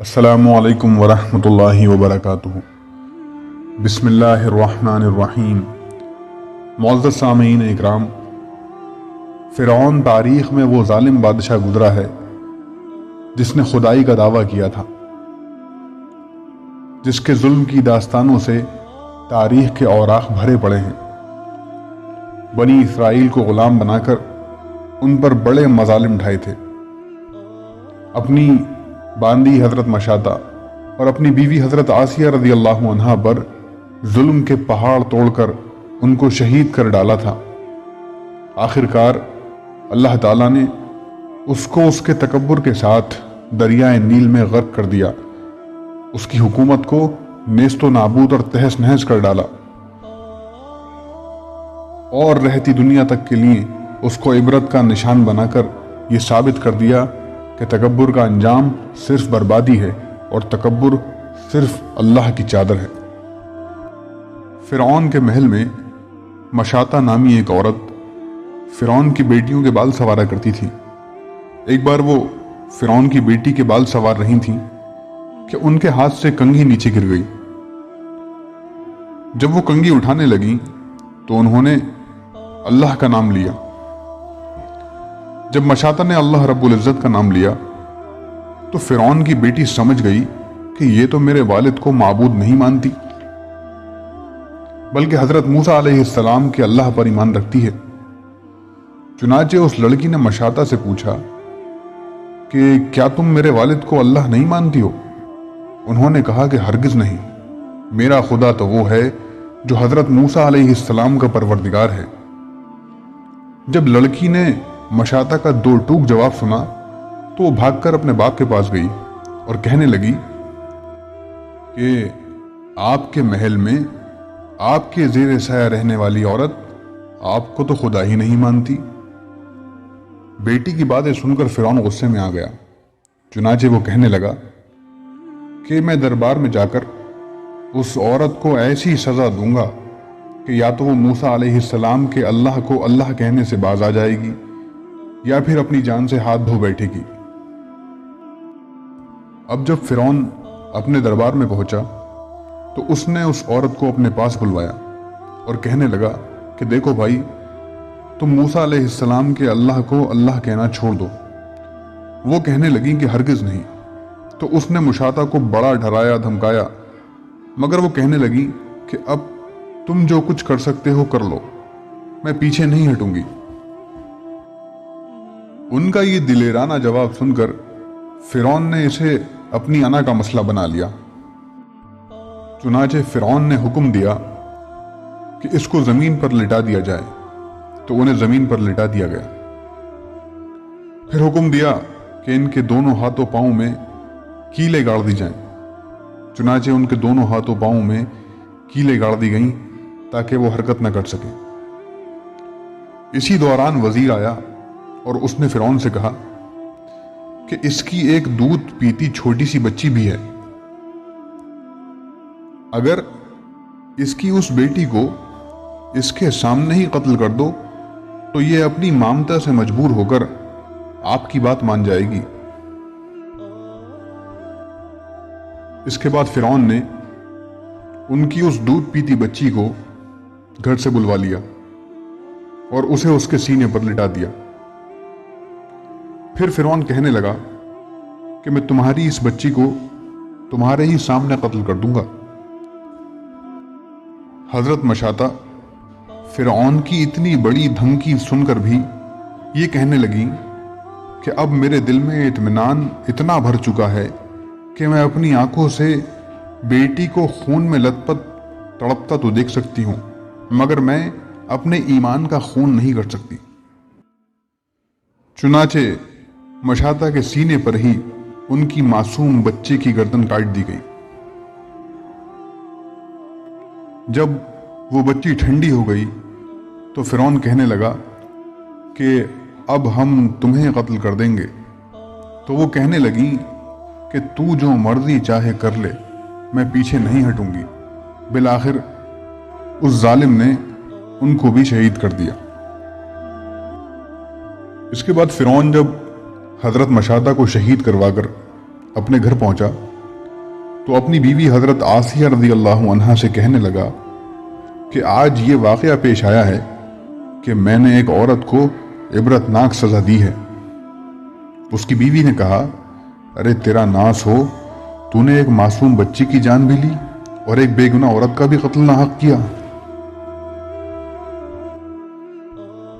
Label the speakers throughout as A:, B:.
A: अस्सलामुअलैकुम वरहमतुल्लाहि वबरकातुहू। बिस्मिल्लाहिर्रहमानिर्रहीम। मुअज़्ज़ज़ सामीईन इकराम, फ़िरऔन तारीख़ में वो ज़ालिम बादशाह गुज़रा है जिसने खुदाई का दावा किया था, जिसके जुल्म की दास्तानों से तारीख़ के औराक़ भरे पड़े हैं। बनी इसराइल को ग़ुलाम बनाकर उन पर बड़े मज़ालिम ढाए थे। अपनी बांदी हज़रत मशाता और अपनी बीवी हज़रत आसिया रज़ियल्लाहु अन्हा पर जुल्म के पहाड़ तोड़कर उनको शहीद कर डाला था। आखिरकार अल्लाह ताला ने उसको उसके तकब्बुर के साथ दरियाए नील में गर्क कर दिया, उसकी हुकूमत को नेस्तो नाबूद और तहस नहस कर डाला और रहती दुनिया तक के लिए उसको इबरत का निशान बनाकर ये साबित कर दिया कि तकब्बुर का अंजाम सिर्फ बर्बादी है और तकब्बुर सिर्फ अल्लाह की चादर है। फ़िरऔन के महल में मशाता नामी एक औरत फ़िरऔन की बेटियों के बाल संवारा करती थी। एक बार वो फ़िरऔन की बेटी के बाल संवार रही थी कि उनके हाथ से कंघी नीचे गिर गई। जब वो कंघी उठाने लगी तो उन्होंने अल्लाह का नाम लिया। जब मशाता ने अल्लाह रब्बुल इज़्ज़त का नाम लिया तो फ़िरऔन की बेटी समझ गई कि ये तो मेरे वालिद को माबूद नहीं मानती, बल्कि हज़रत मूसा अलैहिस्सलाम के अल्लाह पर ईमान रखती है। चुनाचे उस लड़की ने मशाता से पूछा कि क्या तुम मेरे वालिद को अल्लाह नहीं मानती हो? उन्होंने कहा कि हरगिज़ नहीं, मेरा खुदा तो वो है जो हज़रत मूसा अलैहिस्सलाम का परवरदिगार है। जब लड़की ने मशाता का दो टूक जवाब सुना तो वो भागकर अपने बाप के पास गई और कहने लगी कि आपके महल में आपके ज़ेरे साया रहने वाली औरत आपको तो खुदा ही नहीं मानती। बेटी की बातें सुनकर फ़िरऔन गुस्से में आ गया। चुनाचे वो कहने लगा कि मैं दरबार में जाकर उस औरत को ऐसी सज़ा दूंगा कि या तो वो मूसा अलैहिस्सलाम के अल्लाह को अल्लाह कहने से बाज आ जाएगी या फिर अपनी जान से हाथ धो बैठेगी। अब जब फ़िरऔन अपने दरबार में पहुंचा तो उसने उस औरत को अपने पास बुलवाया और कहने लगा कि देखो भाई, तुम मूसा अलैहिस्सलाम के अल्लाह को अल्लाह कहना छोड़ दो। वो कहने लगी कि हरगिज़ नहीं। तो उसने मुशाता को बड़ा डराया धमकाया, मगर वो कहने लगी कि अब तुम जो कुछ कर सकते हो कर लो, मैं पीछे नहीं हटूंगी। उनका ये दिलेराना जवाब सुनकर फ़िरऔन ने इसे अपनी अना का मसला बना लिया। चुनाचे फ़िरऔन ने हुक्म दिया कि इसको ज़मीन पर लिटा दिया जाए, तो उन्हें ज़मीन पर लिटा दिया गया। फिर हुक्म दिया कि इनके दोनों हाथों पांवों में कीलें गाड़ दी जाएं। चुनाचे उनके दोनों हाथों पांवों में कीलें गाड़ दी गईं ताकि वो हरकत न कर सके। इसी दौरान वजीर आया और उसने फ़िरऔन से कहा कि इसकी एक दूध पीती छोटी सी बच्ची भी है। अगर इसकी उस बेटी को इसके सामने ही कत्ल कर दो तो ये अपनी मामता से मजबूर होकर आपकी बात मान जाएगी। इसके बाद फ़िरऔन ने उनकी उस दूध पीती बच्ची को घर से बुलवा लिया और उसे उसके सीने पर लिटा दिया। फिर फ़िरऔन कहने लगा कि मैं तुम्हारी इस बच्ची को तुम्हारे ही सामने कत्ल कर दूंगा। हज़रत मशाता फ़िरऔन की इतनी बड़ी धमकी सुनकर भी ये कहने लगी कि अब मेरे दिल में इत्मीनान इतना भर चुका है कि मैं अपनी आंखों से बेटी को खून में लथपथ तड़पता तो देख सकती हूं, मगर मैं अपने ईमान का खून नहीं कर सकती। चुनाचे मशाता के सीने पर ही उनकी मासूम बच्चे की गर्दन काट दी गई। जब वो बच्ची ठंडी हो गई तो फ़िरऔन कहने लगा कि अब हम तुम्हें कत्ल कर देंगे। तो वो कहने लगी कि तू जो मर्जी चाहे कर ले, मैं पीछे नहीं हटूंगी। बिल आखिर उस जालिम ने उनको भी शहीद कर दिया। इसके बाद फ़िरऔन जब हज़रत मशाता को शहीद करवाकर अपने घर पहुंचा तो अपनी बीवी हजरत आसिया रज़ी अल्लाह अन्हा से कहने लगा कि आज ये वाक़या पेश आया है कि मैंने एक औरत को इबरतनाक सज़ा दी है। उसकी बीवी ने कहा, अरे तेरा नाश हो, तूने एक मासूम बच्ची की जान भी ली और एक बेगुनाह औरत का भी कत्ल नाहक किया।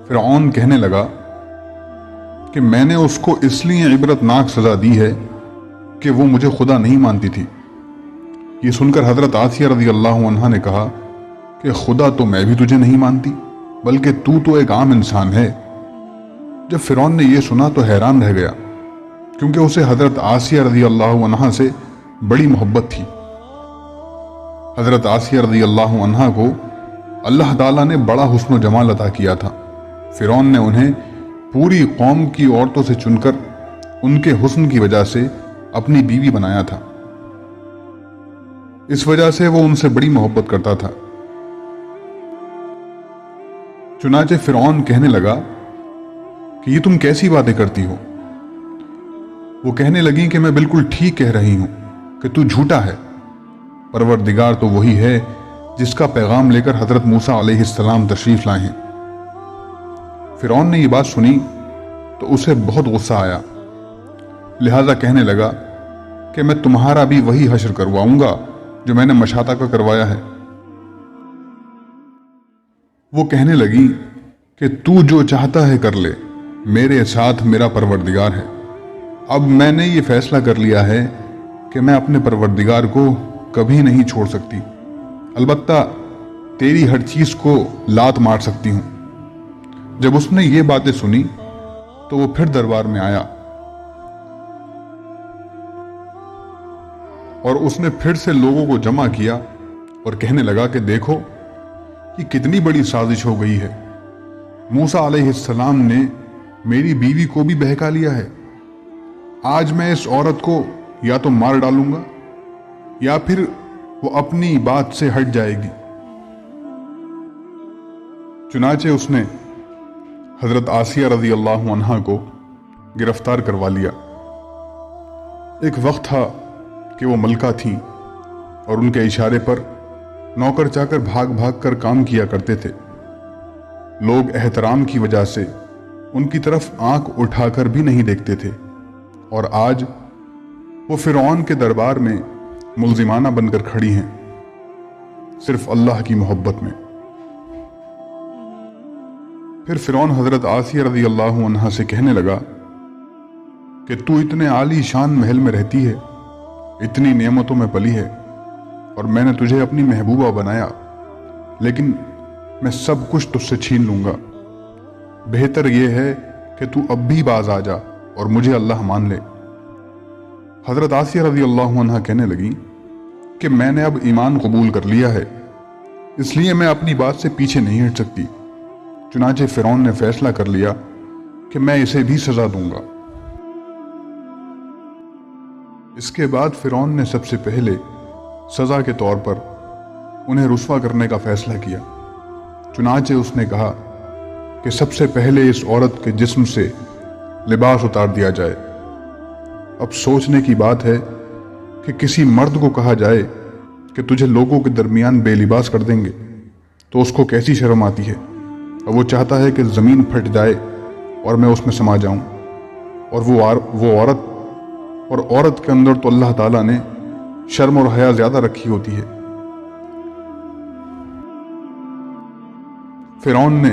A: फिरौन कहने लगा कि मैंने उसको इसलिए इबरतनाक सज़ा दी है कि वो मुझे खुदा नहीं मानती थी। ये सुनकर हजरत आसिया रज़ी अल्लाह अन्हा ने कहा कि खुदा तो मैं भी तुझे नहीं मानती, बल्कि तू तो एक आम इंसान है। जब फिरौन ने यह सुना तो हैरान रह गया, क्योंकि उसे हजरत आसिया रज़ी अल्लाह अन्हा से बड़ी मोहब्बत थी। हजरत आसिया रज़ी अल्लाह अन्हा को अल्लाह ताला ने बड़ा हुस्न जमाल अता किया था। फिरौन ने उन्हें पूरी कौम की औरतों से चुनकर उनके हुस्न की वजह से अपनी बीवी बनाया था। इस वजह से वो उनसे बड़ी मोहब्बत करता था। चुनाचे फिरौन कहने लगा कि ये तुम कैसी बातें करती हो। वो कहने लगी कि मैं बिल्कुल ठीक कह रही हूं कि तू झूठा है। परवरदिगार तो वही है जिसका पैगाम लेकर हजरत मूसा अलैहिस्सलाम तशरीफ लाए हैं। फिरौन ने ये बात सुनी तो उसे बहुत गुस्सा आया, लिहाजा कहने लगा कि मैं तुम्हारा भी वही हश्र करवाऊंगा जो मैंने मशाता का करवाया है। वो कहने लगी कि तू जो चाहता है कर ले, मेरे साथ मेरा परवरदिगार है। अब मैंने ये फैसला कर लिया है कि मैं अपने परवरदिगार को कभी नहीं छोड़ सकती। अलबत्ता तेरी हर चीज को लात मार सकती हूं। जब उसने ये बातें सुनी तो वो फिर दरबार में आया और उसने फिर से लोगों को जमा किया और कहने लगा कि देखो ये कितनी बड़ी साजिश हो गई है। मूसा अलैहिस्सलाम ने मेरी बीवी को भी बहका लिया है। आज मैं इस औरत को या तो मार डालूंगा या फिर वो अपनी बात से हट जाएगी। चुनाचे उसने हजरत आसिया रज़ी अल्लाह अन्हा को गिरफ्तार करवा लिया। एक वक्त था कि वो मलका थीं और उनके इशारे पर नौकर चाकर भाग भाग कर काम किया करते थे। लोग एहतराम की वजह से उनकी तरफ आंख उठाकर भी नहीं देखते थे, और आज वो फिरौन के दरबार में मुल्जिमाना बनकर खड़ी हैं, सिर्फ अल्लाह की मोहब्बत में। फिर फिरौन हजरत आसिया रज़ी अल्लाह अन्हा से कहने लगा कि तू इतने आली शान महल में रहती है, इतनी नेमतों में पली है, और मैंने तुझे अपनी महबूबा बनाया, लेकिन मैं सब कुछ तुझसे छीन लूंगा। बेहतर यह है कि तू अब भी बाज आ जा और मुझे अल्लाह मान ले। हजरत आसिया रज़ी अल्लाह अन्हा कहने लगी कि मैंने अब ईमान कबूल कर लिया है, इसलिए मैं अपनी बात से पीछे नहीं हट सकती। चुनाचे फिरौन ने फैसला कर लिया कि मैं इसे भी सजा दूंगा। इसके बाद फिरौन ने सबसे पहले सजा के तौर पर उन्हें रुस्वा करने का फैसला किया। चुनाचे उसने कहा कि सबसे पहले इस औरत के जिस्म से लिबास उतार दिया जाए। अब सोचने की बात है कि किसी मर्द को कहा जाए कि तुझे लोगों के दरमियान बेलिबास कर देंगे तो उसको कैसी शर्म आती है। अब वो चाहता है कि ज़मीन फट जाए और मैं उसमें समा जाऊं, और वो औरत के अंदर तो अल्लाह ताला ने शर्म और हया ज्यादा रखी होती है। फिरौन ने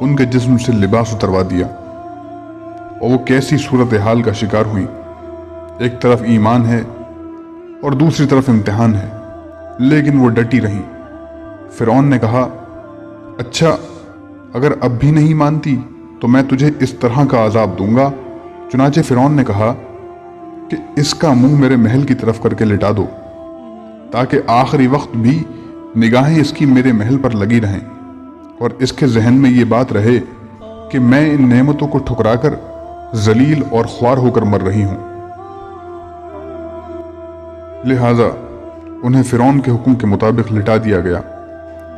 A: उनके जिस्म से लिबास उतरवा दिया और वो कैसी सूरत हाल का शिकार हुई। एक तरफ ईमान है और दूसरी तरफ इम्तिहान है, लेकिन वो डटी रही। फिरौन ने कहा, अच्छा अगर अब भी नहीं मानती तो मैं तुझे इस तरह का अजाब दूंगा। चुनाचे फिरौन ने कहा कि इसका मुंह मेरे महल की तरफ करके लिटा दो, ताकि आखिरी वक्त भी निगाहें इसकी मेरे महल पर लगी रहें और इसके जहन में ये बात रहे कि मैं इन नेमतों को ठुकराकर जलील और ख्वार होकर मर रही हूं। लिहाजा उन्हें फिरौन के हुक्म के मुताबिक लिटा दिया गया।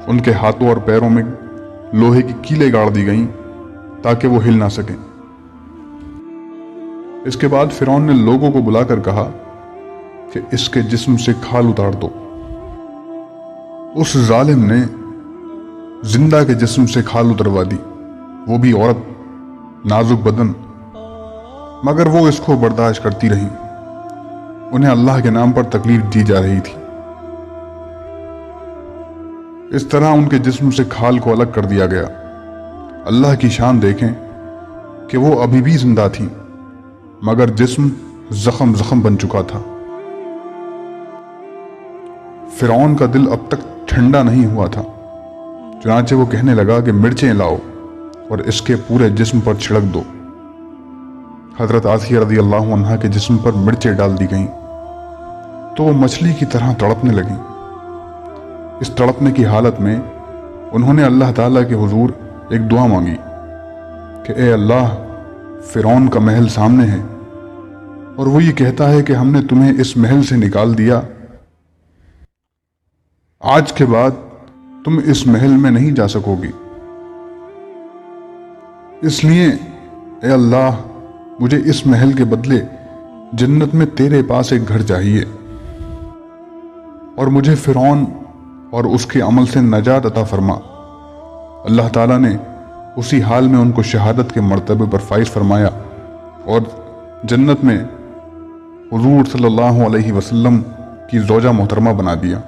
A: उनके हाथों और पैरों में लोहे की कीलें गाड़ दी गईं ताकि वो हिल ना सकें। इसके बाद फिरौन ने लोगों को बुलाकर कहा کہ اس کے جسم سے کھال اتار دو۔ اس ظالم نے زندہ کے جسم سے کھال اتروا دی، وہ بھی عورت، نازک بدن، مگر وہ اس کو برداشت کرتی رہیں۔ انہیں اللہ کے نام پر تکلیف دی جا رہی تھی۔ اس طرح ان کے جسم سے کھال کو الگ کر دیا گیا۔ اللہ کی شان دیکھیں کہ وہ ابھی بھی زندہ تھیں، مگر جسم زخم بن چکا تھا۔ فرعون کا دل اب تک ٹھنڈا نہیں ہوا تھا، چنانچہ وہ کہنے لگا کہ مرچیں لاؤ اور اس کے پورے جسم پر چھڑک دو۔ حضرت آسیہ رضی اللہ عنہا کے جسم پر مرچیں ڈال دی گئیں تو وہ مچھلی کی طرح تڑپنے لگیں۔ اس تڑپنے کی حالت میں انہوں نے اللہ تعالیٰ کے حضور ایک دعا مانگی کہ اے اللہ، فرعون کا محل سامنے ہے اور وہ یہ کہتا ہے کہ ہم نے تمہیں اس محل سے نکال دیا، آج کے بعد تم اس محل میں نہیں جا سکو گی، اس لیے اے اللہ مجھے اس محل کے بدلے جنت میں تیرے پاس ایک گھر چاہیے، اور مجھے فرعون اور اس کے عمل سے نجات عطا فرما۔ اللہ تعالیٰ نے اسی حال میں ان کو شہادت کے مرتبے پر فائز فرمایا اور جنت میں حضور صلی اللہ علیہ وسلم کی زوجہ محترمہ بنا دیا۔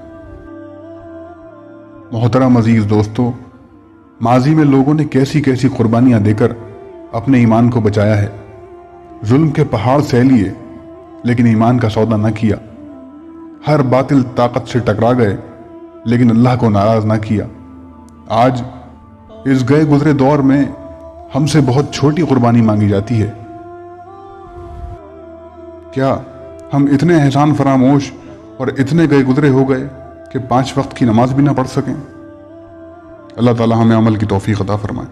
A: محترم عزیز دوستو، ماضی میں لوگوں نے کیسی کیسی قربانیاں دے کر اپنے ایمان کو بچایا ہے۔ ظلم کے پہاڑ سہ لیے لیکن ایمان کا سودا نہ کیا، ہر باطل طاقت سے ٹکرا گئے لیکن اللہ کو ناراض نہ کیا۔ آج اس گئے گزرے دور میں ہم سے بہت چھوٹی قربانی مانگی جاتی ہے۔ کیا ہم اتنے احسان فراموش اور اتنے گئے گزرے ہو گئے کہ 5 وقت کی نماز بھی نہ پڑھ سکیں؟ اللہ تعالی ہمیں عمل کی توفیق عطا فرمائے۔